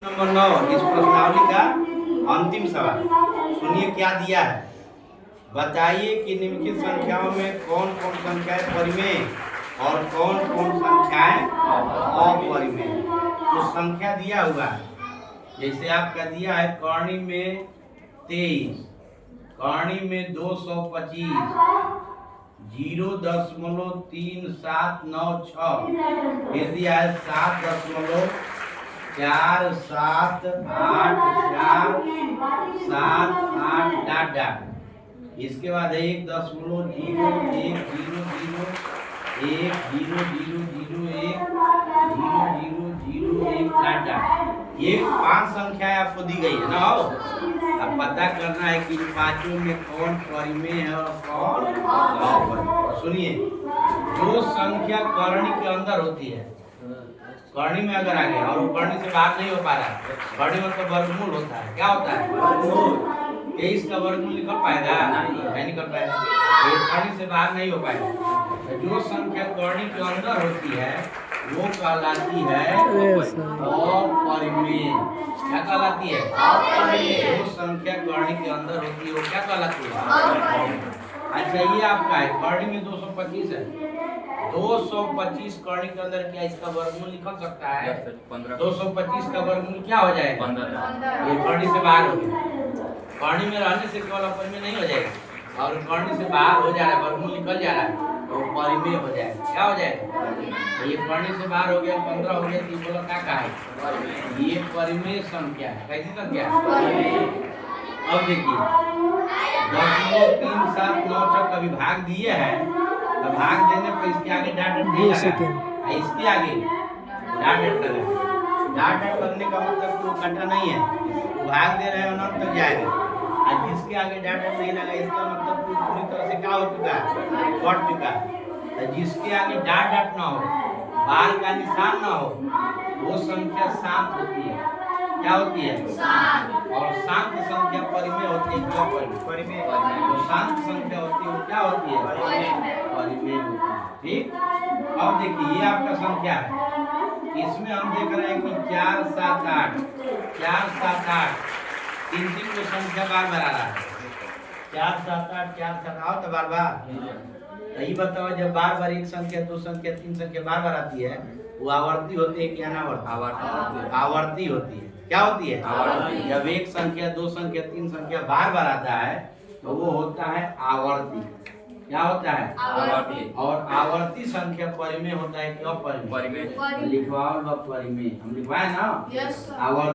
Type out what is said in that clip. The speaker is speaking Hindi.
नंबर 9 इस प्रश्नावली का अंतिम सवाल सुनिए क्या दिया है। बताइए कि निम्नलिखित संख्याओं में कौन कौन संख्याएं परिमेय और कौन कौन संख्याएं अपरिमेय। तो संख्या दिया हुआ है, जैसे आपका दिया है कर्णी में 23, कर्णी में 225, 0.3796, फिर दिया है 7.4784 इसके बाद 1.01000010001 ये 5 संख्याएं आपको दी गई है ना। अब पता करना है कि इन पांचों में कौन परिमेय है और कौन अपरिमेय। सुनिए, जो संख्या कर्णी के अंदर होती है, कर्णी में अगर आ गया और वो कर्णी से बाहर नहीं हो पा रहा है, कर्णी मतलब वर्गमूल होता है। क्या होता है? वर्गमूल। 23 का वर्गमूल निकल पाएगा? नहीं निकल पाएगा। ये कर्णी से बाहर नहीं हो पाएगा। जो संख्या कर्णी के अंदर होती है वो कहलाती है अपरिमेय। क्या कहलाती है? अपरिमेय। जो संख्या कर्णी के अंदर होती है वो क्या कहलाती है? अच्छा, ये आपका है कर्णी में 225 है। 225 कर्णी के अंदर क्या इसका वर्गमूल निकल सकता है? 225 का वर्गमूल क्या हो जाएगा? 15। ये कर्णी से बाहर हो गया। कर्णी में रहने से केवल अपरिमेय नहीं हो जाएगा, और कर्णी से बाहर हो जा रहा है, वर्गमूल निकल जा रहा है तो परिमेय हो जाएगा। क्या हो जाएगा? तो ये कर्णी से बाहर हो गया, 15 हो गया, तो बोला क्या है? ये परिमेय संख्या है। कैसी संख्या है? अब देखिए 0.3796 का विभाग दिए हैं, भाग देने पर इसके आगे डाट नहीं लगा, इसके आगे डाट लगा। डाट लगने का मतलब कि वो कटा नहीं है, भाग दे रहे हैं अनंत तक जाएगा। और जिसके आगे डाट नहीं लगा इसका मतलब कि पूरी तरह से क्या हो चुका है? कट चुका है। तो जिसके आगे डाट ना हो, बार का निशान ना हो, वो संख्या शांत होती है। क्या होती है? शांत। और शांत संख्या परिमेय होती है। क्या परिमेय? जो शांत संख्या होती है वो क्या होती है? परिमेय होती है। ठीक। अब देखिए ये आपका संख्या है, इसमें हम देख रहे हैं कि 4 7 8 तीन को संख्या बार बार आ रहा है। 4 7 8 आओ तो बार बार। यही बताओ, जब बार बार एक संख्या, दो संख्या, तीन संख्या बार बार आती है, वो आवर्ती होती है कि अनावर्ती? आवर्ती होती है। क्या होती है? आवर्ती। जब एक संख्या, दो संख्या, तीन संख्या बार बार आता है तो वो होता है आवर्ती। क्या होता है? आवर्ती। और आवर्ती संख्या परिमेय होता है कि अपरिमेय? परिमेय। लिखवाओ परिमेय, हम लिखवाए ना। आवर्ती।